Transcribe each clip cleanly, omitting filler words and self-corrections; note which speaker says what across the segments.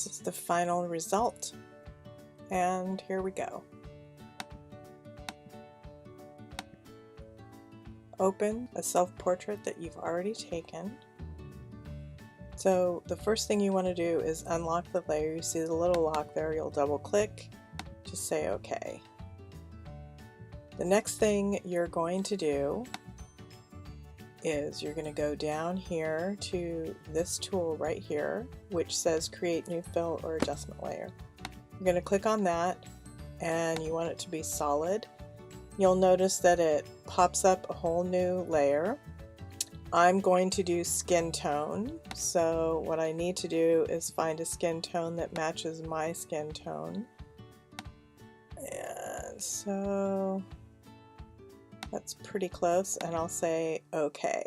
Speaker 1: this is the final result. And here we go. Open a self-portrait that you've already taken. So the first thing you want to do is unlock the layer. You see the little lock there, you'll double click, just say OK. The next thing you're going to do is you're going to go down here to this tool right here, which says create new fill or adjustment layer. You're going to click on that and you want it to be solid. You'll notice that it pops up a whole new layer. I'm going to do skin tone, so what I need to do is find a skin tone that matches my skin tone. And so that's pretty close, and I'll say OK.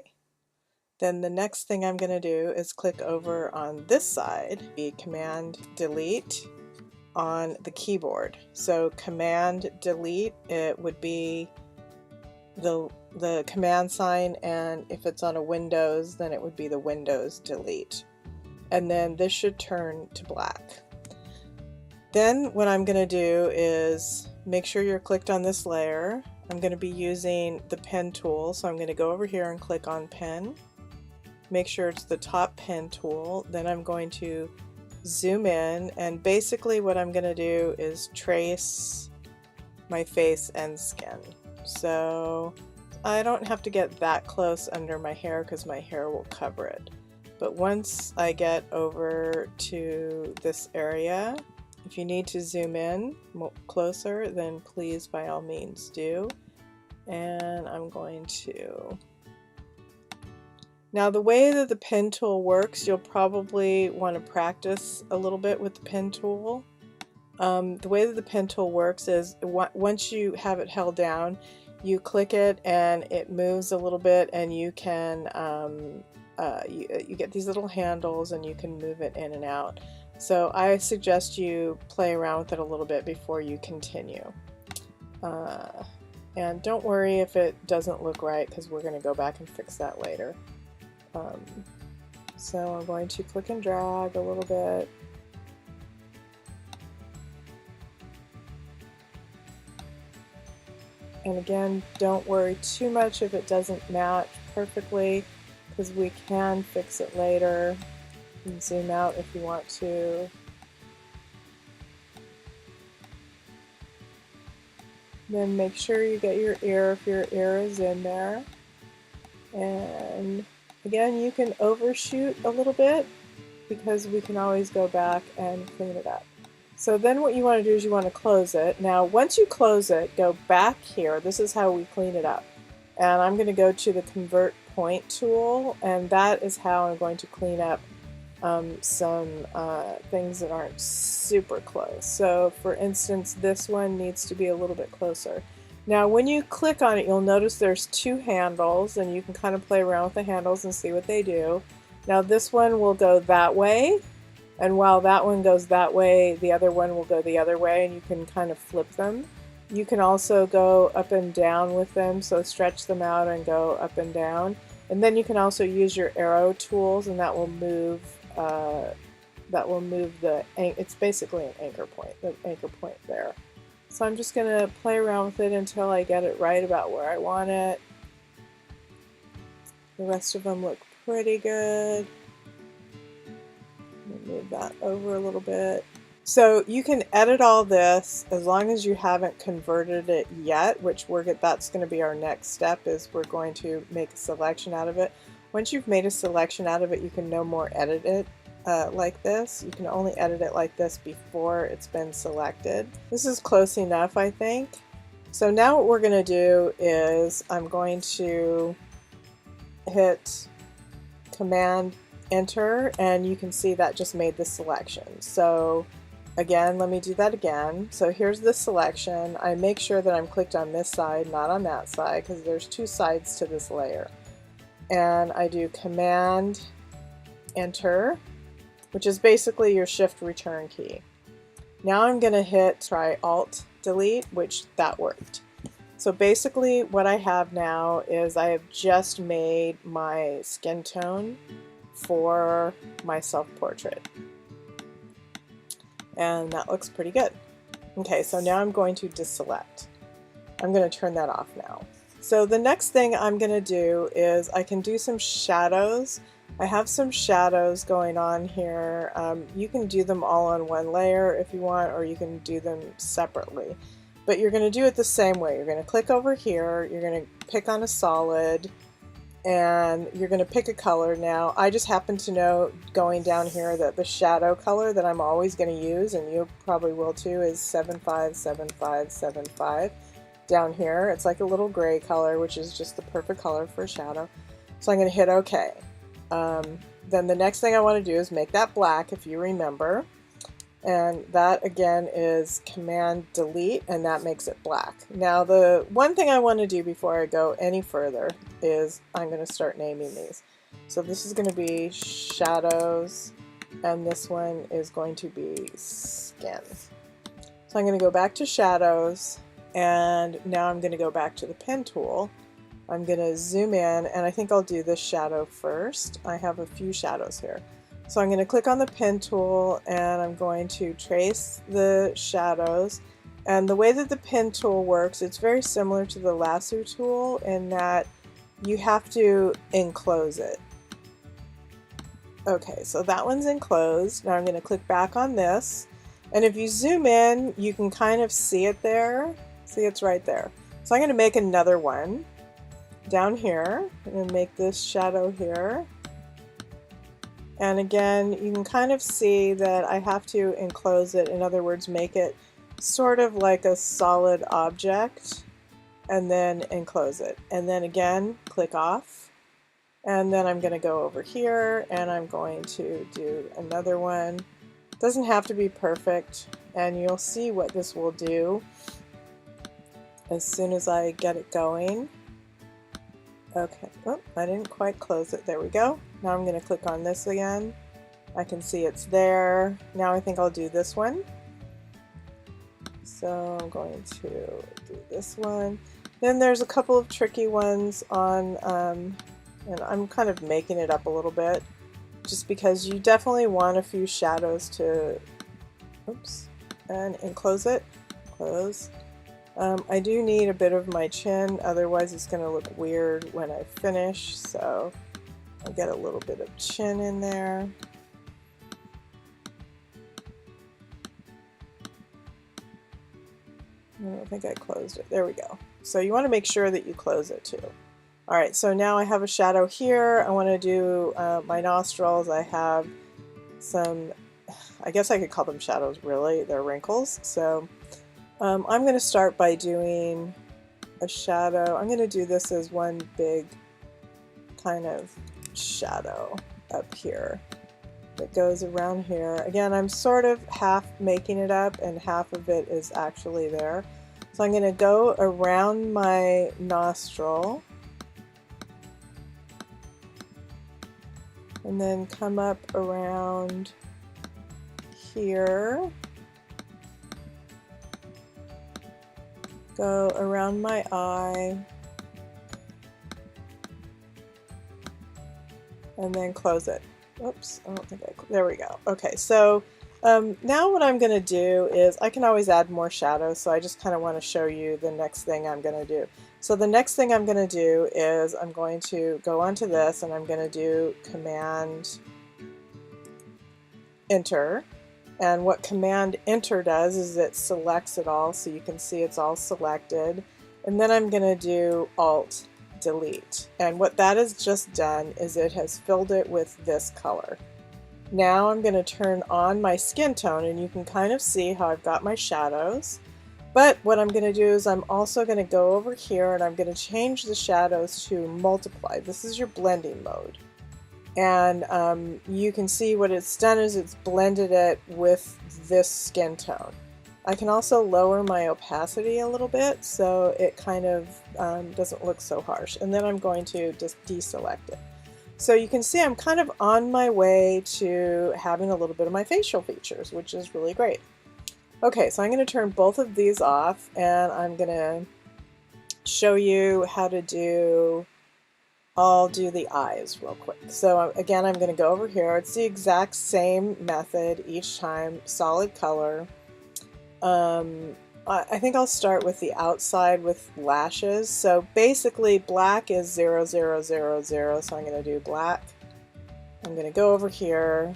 Speaker 1: Then the next thing I'm going to do is click over on this side, the Command Delete on the keyboard. So Command Delete, it would be the command sign, and if it's on a Windows then it would be the Windows delete, and then this should turn to black. Then what I'm going to do is make sure you're clicked on this layer. I'm going to be using the pen tool, so I'm going to go over here and click on pen, make sure it's the top pen tool, then I'm going to zoom in, and basically what I'm going to do is trace my face and skin. So I don't have to get that close under my hair because my hair will cover it. But once I get over to this area, if you need to zoom in closer, then please by all means do. And I'm going to... Now the way that the pen tool works, you'll probably want to practice a little bit with the pen tool. The way that the pen tool works is once you have it held down, you click it and it moves a little bit, and you can you get these little handles and you can move it in and out. So I suggest you play around with it a little bit before you continue. And don't worry if it doesn't look right, because we're going to go back and fix that later. So I'm going to click and drag a little bit. And again, don't worry too much if it doesn't match perfectly, because we can fix it later. You can zoom out if you want to. Then make sure you get your ear if your ear is in there. And again, you can overshoot a little bit because we can always go back and clean it up. So then what you want to do is you want to close it. Now once you close it, go back here. This is how we clean it up. And I'm going to go to the Convert Point tool, and that is how I'm going to clean up some things that aren't super close. So for instance, this one needs to be a little bit closer. Now when you click on it, you'll notice there's two handles, and you can kind of play around with the handles and see what they do. Now this one will go that way, and while that one goes that way, the other one will go the other way, and you can kind of flip them. You can also go up and down with them, so stretch them out and go up and down. And then you can also use your arrow tools, and that will move it's basically an anchor point, the anchor point there. So I'm just going to play around with it until I get it right about where I want it. The rest of them look pretty good. Move that over a little bit. So you can edit all this as long as you haven't converted it yet, which that's going to be our next step, is we're going to make a selection out of it. Once you've made a selection out of it, you can no more edit it like this. You can only edit it like this before it's been selected. This is close enough, I think. So now what we're going to do is I'm going to hit Command Enter, and you can see that just made the selection. So again, let me do that again. So here's the selection. I make sure that I'm clicked on this side, not on that side, because there's two sides to this layer. And I do Command Enter, which is basically your Shift Return key. Now I'm going to try Alt Delete, which that worked. So basically what I have now is I have just made my skin tone for my self-portrait. And that looks pretty good. Okay, so now I'm going to deselect. I'm going to turn that off now. So the next thing I'm going to do is I can do some shadows. I have some shadows going on here. You can do them all on one layer if you want, or you can do them separately. But you're going to do it the same way. You're going to click over here, you're going to pick on a solid, and you're going to pick a color. Now I just happen to know going down here that the shadow color that I'm always going to use, and you probably will too, is 757575 down here. It's like a little gray color, which is just the perfect color for a shadow. So I'm going to hit OK. Then the next thing I want to do is make that black, if you remember. And that again is Command Delete, and that makes it black. Now the one thing I want to do before I go any further is I'm going to start naming these. So this is going to be shadows, and this one is going to be skin. So I'm going to go back to shadows, and now I'm going to go back to the pen tool. I'm going to zoom in, and I think I'll do this shadow first. I have a few shadows here. So I'm going to click on the pen tool, and I'm going to trace the shadows. And the way that the pen tool works, it's very similar to the lasso tool in that you have to enclose it. Okay, so that one's enclosed. Now I'm going to click back on this. And if you zoom in, you can kind of see it there. See, it's right there. So I'm going to make another one down here. I'm going to make this shadow here. And again, you can kind of see that I have to enclose it. In other words, make it sort of like a solid object, and then enclose it. And then again, click off. And then I'm going to go over here, and I'm going to do another one. It doesn't have to be perfect, and you'll see what this will do as soon as I get it going. Okay, oh, I didn't quite close it. There we go. Now I'm going to click on this again. I can see it's there. Now I think I'll do this one. So I'm going to do this one. Then there's a couple of tricky ones on, and I'm kind of making it up a little bit, just because you definitely want a few shadows to, oops, and enclose it. Close. I do need a bit of my chin, otherwise it's going to look weird when I finish, so I'll get a little bit of chin in there. I don't think I closed it. There we go. So you want to make sure that you close it too. Alright, so now I have a shadow here. I want to do my nostrils. I have some, I guess I could call them shadows really, they're wrinkles. So I'm going to start by doing a shadow. I'm going to do this as one big kind of shadow up here that goes around here. Again, I'm sort of half making it up and half of it is actually there. So I'm going to go around my nostril and then come up around here. Go around my eye, and then close it. Oops, I don't think there we go. Okay, so now what I'm going to do is, I can always add more shadows, so I just kind of want to show you the next thing I'm going to do. So the next thing I'm going to do is I'm going to go onto this, and I'm going to do Command Enter. And what Command Enter does is it selects it all, so you can see it's all selected. And then I'm going to do Alt Delete. And what that has just done is it has filled it with this color. Now I'm going to turn on my skin tone, and you can kind of see how I've got my shadows. But what I'm going to do is I'm also going to go over here, and I'm going to change the shadows to multiply. This is your blending mode. And you can see what it's done is it's blended it with this skin tone. I can also lower my opacity a little bit so it kind of doesn't look so harsh. And then I'm going to just deselect it. So you can see I'm kind of on my way to having a little bit of my facial features, which is really great. Okay, so I'm going to turn both of these off, and I'm going to show you how to do I'll do the eyes real quick. So again, I'm going to go over here. It's the exact same method each time, solid color. I think I'll start with the outside with lashes. So basically black is 0, 0, 0, 0, so I'm going to do black. I'm going to go over here,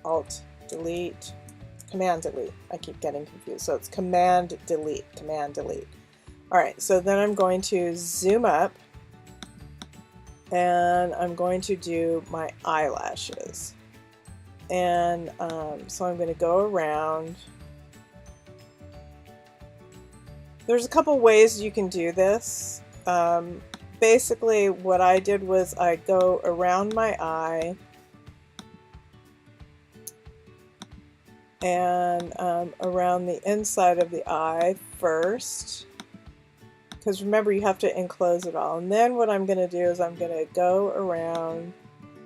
Speaker 1: Alt, Delete, Command, Delete. I keep getting confused. So it's Command, Delete, Command, Delete. Alright, so then I'm going to zoom up and I'm going to do my eyelashes. And so I'm going to go around. There's a couple ways you can do this. Basically what I did was I go around my eye and around the inside of the eye first, because remember you have to enclose it all. And then what I'm going to do is I'm going to go around,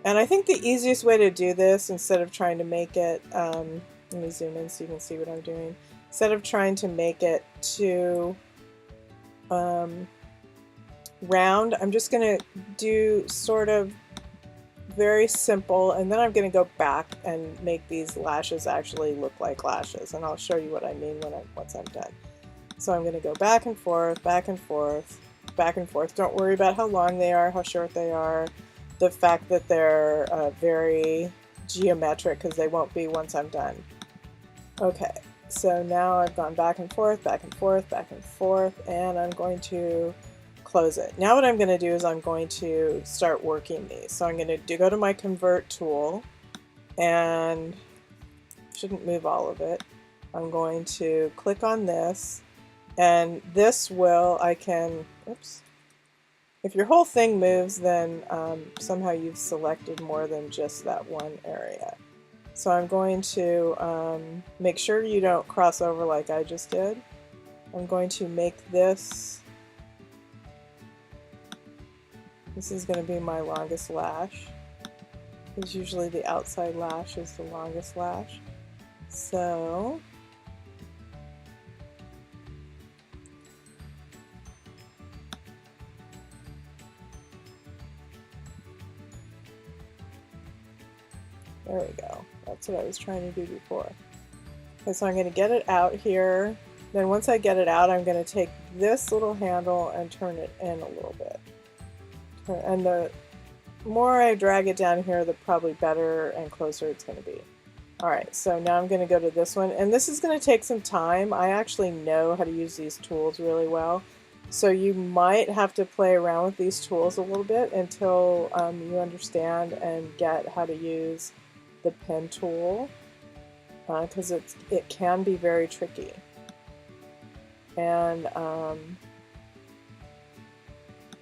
Speaker 1: and I think the easiest way to do this, instead of trying to make it, let me zoom in so you can see what I'm doing. Instead of trying to make it too round, I'm just going to do sort of very simple, and then I'm going to go back and make these lashes actually look like lashes, and I'll show you what I mean once I'm done. So I'm going to go back and forth, back and forth, back and forth. Don't worry about how long they are, how short they are, the fact that they're very geometric, because they won't be once I'm done. Okay, so now I've gone back and forth, back and forth, back and forth, and I'm going to close it. Now what I'm going to do is I'm going to start working these. So I'm going to go to my Convert tool, and shouldn't move all of it. I'm going to click on this, and this will, I can, oops, if your whole thing moves, then somehow you've selected more than just that one area. So I'm going to make sure you don't cross over like I just did. I'm going to make this is going to be my longest lash, because usually the outside lash is the longest lash. So there we go. That's what I was trying to do before. Okay, so I'm going to get it out here. Then once I get it out, I'm going to take this little handle and turn it in a little bit. And the more I drag it down here, the probably better and closer it's going to be. Alright, so now I'm going to go to this one, and this is going to take some time. I actually know how to use these tools really well, so you might have to play around with these tools a little bit until you understand and get how to use the pen tool, because it can be very tricky. And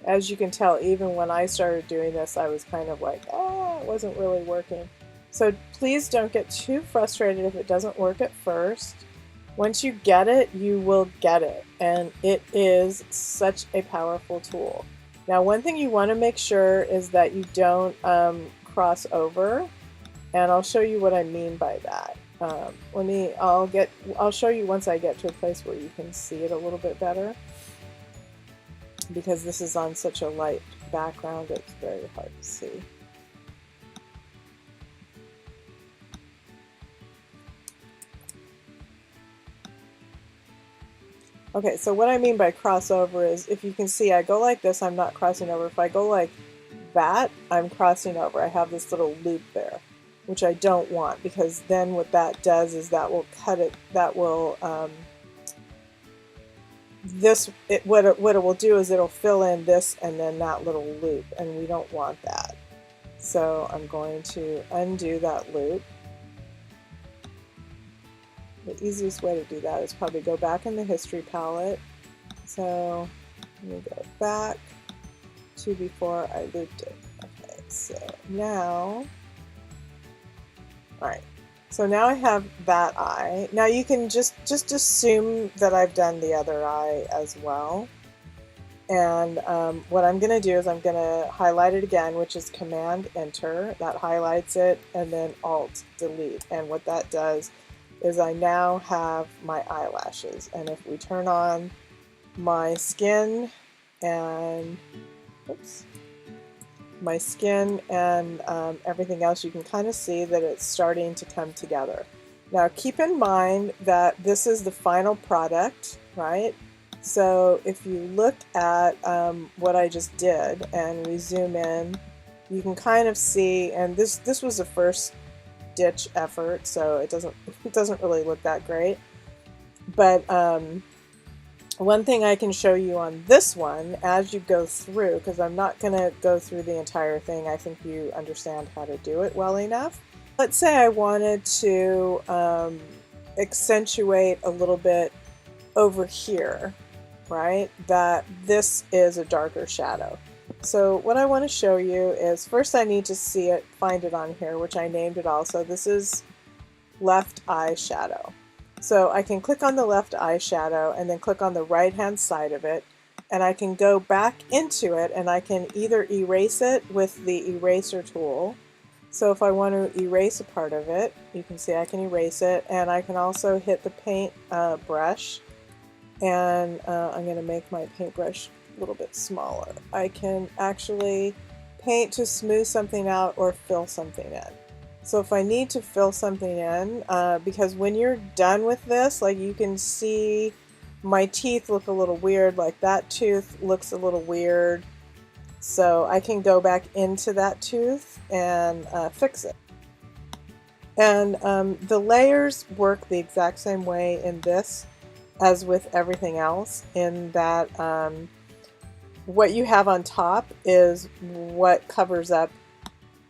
Speaker 1: as you can tell, even when I started doing this, I was kind of like, oh, it wasn't really working. So please don't get too frustrated if it doesn't work at first. Once you get it, you will get it. And it is such a powerful tool. Now, one thing you want to make sure is that you don't cross over. And I'll show you what I mean by that. I'll show you once I get to a place where you can see it a little bit better, because this is on such a light background, it's very hard to see. Okay, so what I mean by crossover is, if you can see, I go like this, I'm not crossing over. If I go like that, I'm crossing over. I have this little loop there, which I don't want, because then what that does is that will cut it, that will what it will do is it'll fill in this and then that little loop, and we don't want that. So I'm going to undo that loop. The easiest way to do that is probably go back in the history palette. So let me go back to before I looped it. Okay, so now, alright. So now I have that eye. Now you can just assume that I've done the other eye as well. And what I'm going to do is I'm going to highlight it again, which is Command Enter. That highlights it, and then Alt Delete. And what that does is I now have my eyelashes. And if we turn on my skin and, oops, my skin and everything else, you can kind of see that it's starting to come together. Now keep in mind that this is the final product, right? So if you look at what I just did and we zoom in, you can kind of see, and this was the first ditch effort, so it doesn't really look that great. But one thing I can show you on this one as you go through, because I'm not going to go through the entire thing, I think you understand how to do it well enough. Let's say I wanted to accentuate a little bit over here, right? That this is a darker shadow. So what I want to show you is, first I need to see it, find it on here, which I named it also. This is left eye shadow. So I can click on the left eye shadow and then click on the right hand side of it, and I can go back into it and I can either erase it with the eraser tool. So if I want to erase a part of it, you can see I can erase it, and I can also hit the paint brush, and I'm going to make my paintbrush a little bit smaller. I can actually paint to smooth something out or fill something in. So if I need to fill something in, because when you're done with this, like you can see my teeth look a little weird, like that tooth looks a little weird. So I can go back into that tooth and fix it. And the layers work the exact same way in this as with everything else, in that what you have on top is what covers up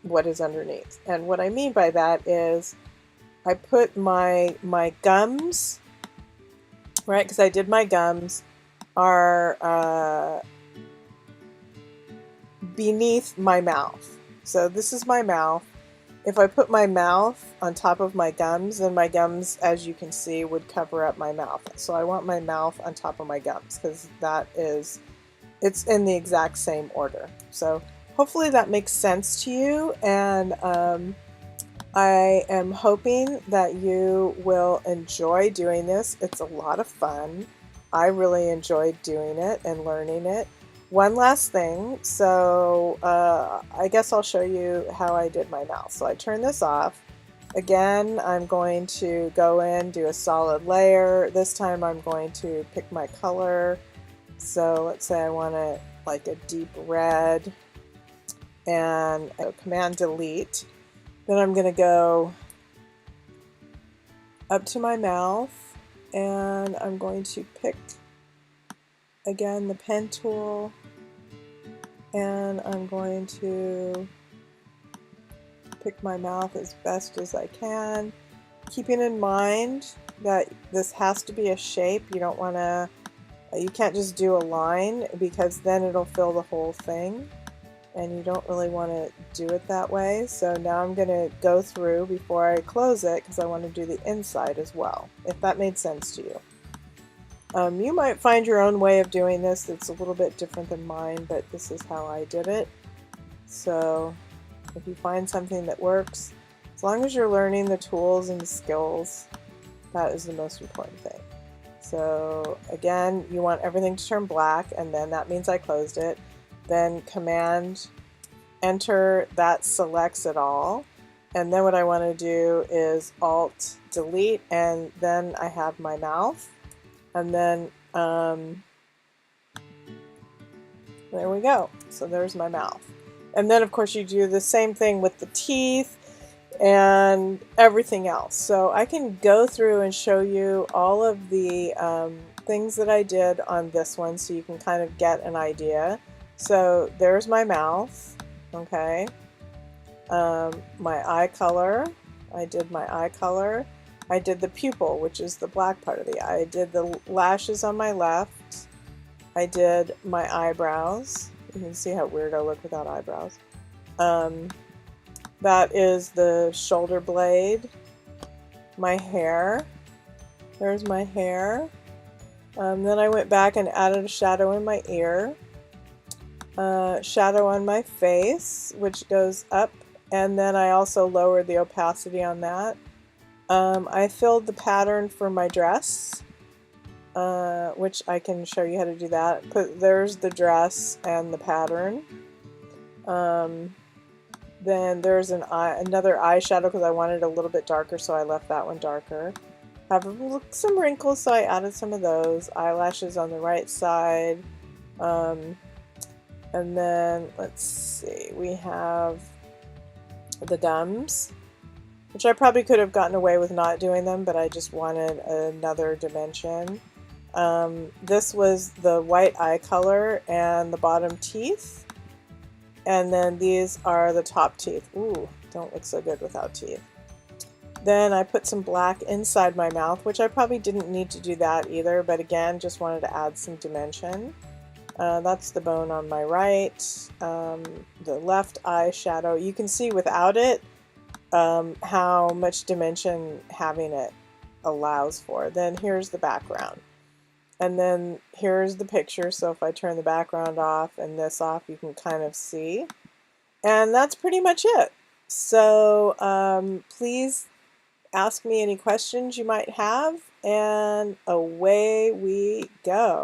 Speaker 1: what is underneath. And what I mean by that is I put my gums, right, because I did my gums, are beneath my mouth. So this is my mouth. If I put my mouth on top of my gums, then my gums, as you can see, would cover up my mouth. So I want my mouth on top of my gums, because it's in the exact same order. So hopefully that makes sense to you, and I am hoping that you will enjoy doing this. It's a lot of fun. I really enjoyed doing it and learning it. One last thing, so I guess I'll show you how I did my mouth. So I turn this off. Again, I'm going to go in, do a solid layer. This time I'm going to pick my color. So let's say I want it like a deep red, and Command Delete. Then I'm going to go up to my mouth, and I'm going to pick again the pen tool, and I'm going to pick my mouth as best as I can, keeping in mind that this has to be a shape. You can't just do a line, because then it'll fill the whole thing, and you don't really want to do it that way. So now I'm going to go through before I close it, because I want to do the inside as well, if that made sense to you. You might find your own way of doing this that's a little bit different than mine, but this is how I did it. So if you find something that works, as long as you're learning the tools and the skills, that is the most important thing. So again, you want everything to turn black, and then that means I closed it. Then Command Enter, that selects it all. And then what I want to do is Alt Delete, and then I have my mouth. And then there we go. So there's my mouth. And then of course you do the same thing with the teeth and everything else. So I can go through and show you all of the things that I did on this one, so you can kind of get an idea. So there's my mouth, okay. My eye color, I did my eye color. I did the pupil, which is the black part of the eye. I did the lashes on my left. I did my eyebrows. You can see how weird I look without eyebrows. That is the shoulder blade. My hair. There's my hair. Then I went back and added a shadow in my ear. Shadow on my face, which goes up. And then I also lowered the opacity on that. I filled the pattern for my dress, which I can show you how to do that. There's the dress and the pattern. Then there's another eyeshadow because I wanted a little bit darker, so I left that one darker. Have some wrinkles, so I added some of those. Eyelashes on the right side. And then, let's see, we have the Dums, which I probably could have gotten away with not doing them, but I just wanted another dimension. This was the white eye color and the bottom teeth. And then these are the top teeth. Ooh, don't look so good without teeth. Then I put some black inside my mouth, which I probably didn't need to do that either, but again, just wanted to add some dimension. That's the bone on my right. The left eye shadow. You can see without it how much dimension having it allows for. Then here's the background. And then here's the picture, so if I turn the background off and this off, you can kind of see. And that's pretty much it. So please ask me any questions you might have, and away we go.